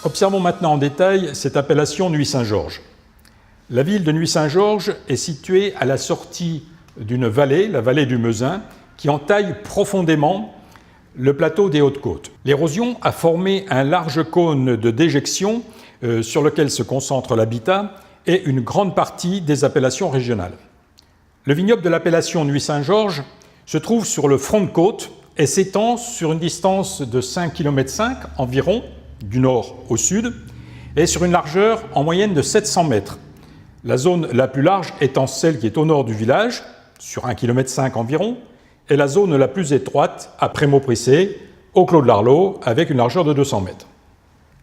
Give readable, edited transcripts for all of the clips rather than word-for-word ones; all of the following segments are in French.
Observons maintenant en détail cette appellation Nuits-Saint-Georges. La ville de Nuits-Saint-Georges est située à la sortie d'une vallée, la vallée du Meuzin, qui entaille profondément le plateau des Hautes-Côtes. L'érosion a formé un large cône de déjection sur lequel se concentre l'habitat et une grande partie des appellations régionales. Le vignoble de l'appellation Nuits-Saint-Georges se trouve sur le front de côte et s'étend sur une distance de 5,5 km environ, du nord au sud, et sur une largeur en moyenne de 700 mètres. La zone la plus large étant celle qui est au nord du village, sur 1,5 km environ, et la zone la plus étroite à Prémaux-Prissé, au Clos de l'Arlot, avec une largeur de 200 mètres.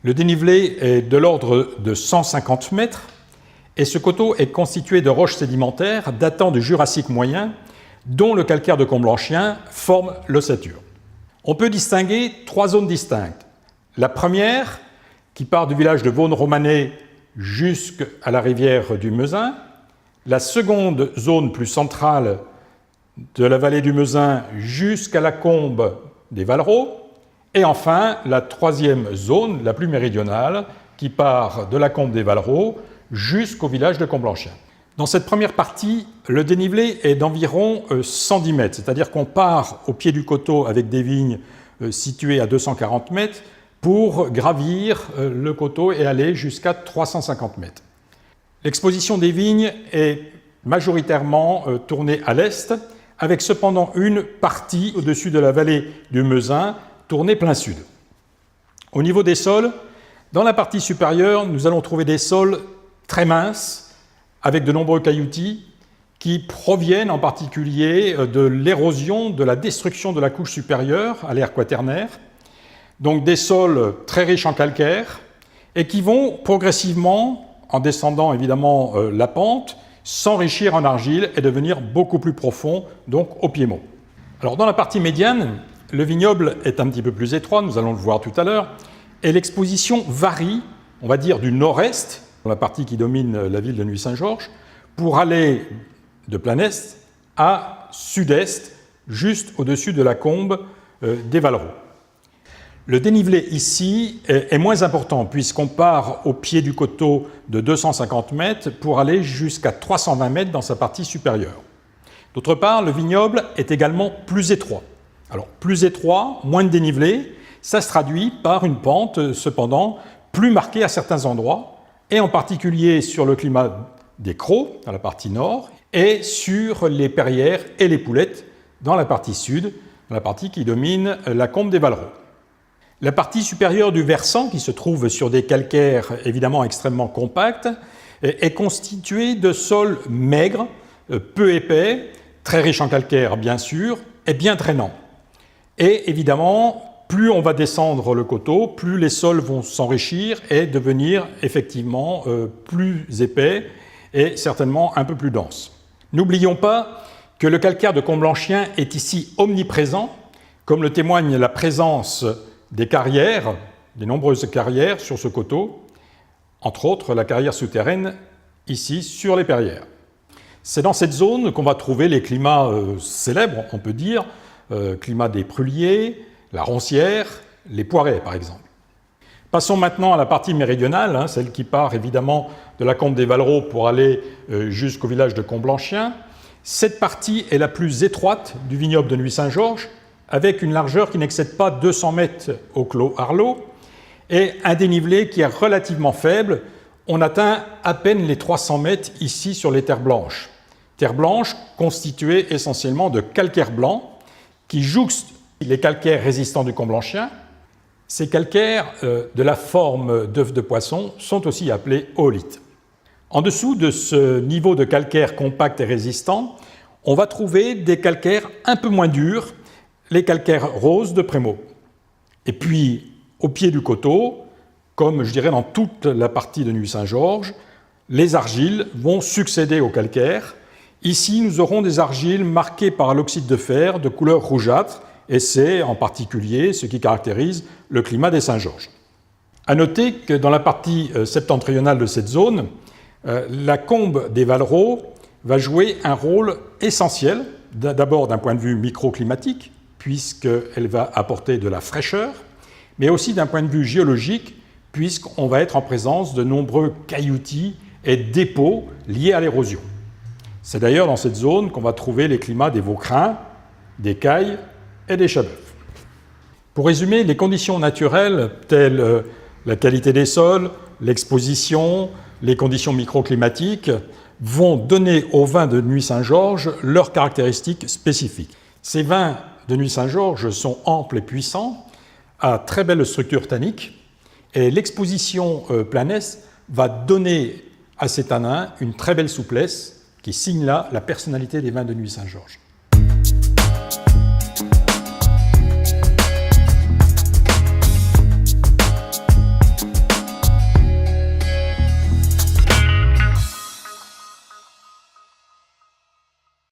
Le dénivelé est de l'ordre de 150 mètres, et ce coteau est constitué de roches sédimentaires datant du Jurassique moyen, dont le calcaire de Comblanchien forme l'ossature. On peut distinguer 3 zones distinctes. La première, qui part du village de Vaune-Romanée jusqu'à la rivière du Meuzin. La seconde zone plus centrale, de la vallée du Meuzin jusqu'à la combe des Vallerots. Et enfin, la troisième zone, la plus méridionale, qui part de la combe des Vallerots jusqu'au village de Comblanchien. Dans cette première partie, le dénivelé est d'environ 110 mètres, c'est-à-dire qu'on part au pied du coteau avec des vignes situées à 240 mètres pour gravir le coteau et aller jusqu'à 350 mètres. L'exposition des vignes est majoritairement tournée à l'est, avec cependant une partie au-dessus de la vallée du Meuzin tournée plein sud. Au niveau des sols, dans la partie supérieure, nous allons trouver des sols très minces, avec de nombreux cailloutis, qui proviennent en particulier de l'érosion, de la destruction de la couche supérieure à l'ère quaternaire, donc des sols très riches en calcaire, et qui vont progressivement, en descendant évidemment la pente, s'enrichir en argile et devenir beaucoup plus profond, donc au piémont. Alors dans la partie médiane, le vignoble est un petit peu plus étroit, nous allons le voir tout à l'heure, et l'exposition varie, on va dire du nord-est, dans la partie qui domine la ville de Nuits-Saint-Georges, pour aller de plein est à sud-est, juste au-dessus de la combe des Vallerots. Le dénivelé ici est moins important puisqu'on part au pied du coteau de 250 mètres pour aller jusqu'à 320 mètres dans sa partie supérieure. D'autre part, le vignoble est également plus étroit. Alors, plus étroit, moins de dénivelé, ça se traduit par une pente, cependant, plus marquée à certains endroits, et en particulier sur le climat des Craux, dans la partie nord, et sur les Perrières et les Poulettes, dans la partie sud, dans la partie qui domine la combe des Vallerots. La partie supérieure du versant, qui se trouve sur des calcaires évidemment extrêmement compacts, est constituée de sols maigres, peu épais, très riches en calcaire bien sûr, et bien drainants. Et évidemment, plus on va descendre le coteau, plus les sols vont s'enrichir et devenir effectivement plus épais et certainement un peu plus denses. N'oublions pas que le calcaire de Comblanchien est ici omniprésent, comme le témoigne la présence des carrières, des nombreuses carrières sur ce coteau, entre autres la carrière souterraine ici sur les Perrières. C'est dans cette zone qu'on va trouver les climats célèbres, on peut dire, climat des Prulliers, la Roncière, les Poirets par exemple. Passons maintenant à la partie méridionale, celle qui part évidemment de la combe des Vallerots pour aller jusqu'au village de Comblanchien. Cette partie est la plus étroite du vignoble de Nuits-Saint-Georges, avec une largeur qui n'excède pas 200 mètres au Clos Arlot et un dénivelé qui est relativement faible. On atteint à peine les 300 mètres ici sur les terres blanches. Terres blanches constituées essentiellement de calcaire blanc qui jouxtent les calcaires résistants du Comblanchien. Ces calcaires de la forme d'œufs de poisson sont aussi appelés oolites. En dessous de ce niveau de calcaire compact et résistant, on va trouver des calcaires un peu moins durs, les calcaires roses de Prémaux. Et puis, au pied du coteau, comme je dirais dans toute la partie de Nuits-Saint-Georges, les argiles vont succéder aux calcaires. Ici, nous aurons des argiles marquées par l'oxyde de fer de couleur rougeâtre, et c'est en particulier ce qui caractérise le climat des Saint-Georges. À noter que dans la partie septentrionale de cette zone, la combe des Vallerots va jouer un rôle essentiel, d'abord d'un point de vue microclimatique, puisqu'elle va apporter de la fraîcheur, mais aussi d'un point de vue géologique, puisqu'on va être en présence de nombreux cailloutis et dépôts liés à l'érosion. C'est d'ailleurs dans cette zone qu'on va trouver les climats des Vaucrins, des Cailles et des Chabeufs. Pour résumer, les conditions naturelles telles la qualité des sols, l'exposition, les conditions microclimatiques vont donner aux vins de Nuits Saint-Georges leurs caractéristiques spécifiques. Ces vins de Nuits Saint-Georges sont amples et puissants, à très belle structure tannique, et l'exposition planesse va donner à ces tanins une très belle souplesse qui signe là la personnalité des vins de Nuits Saint-Georges.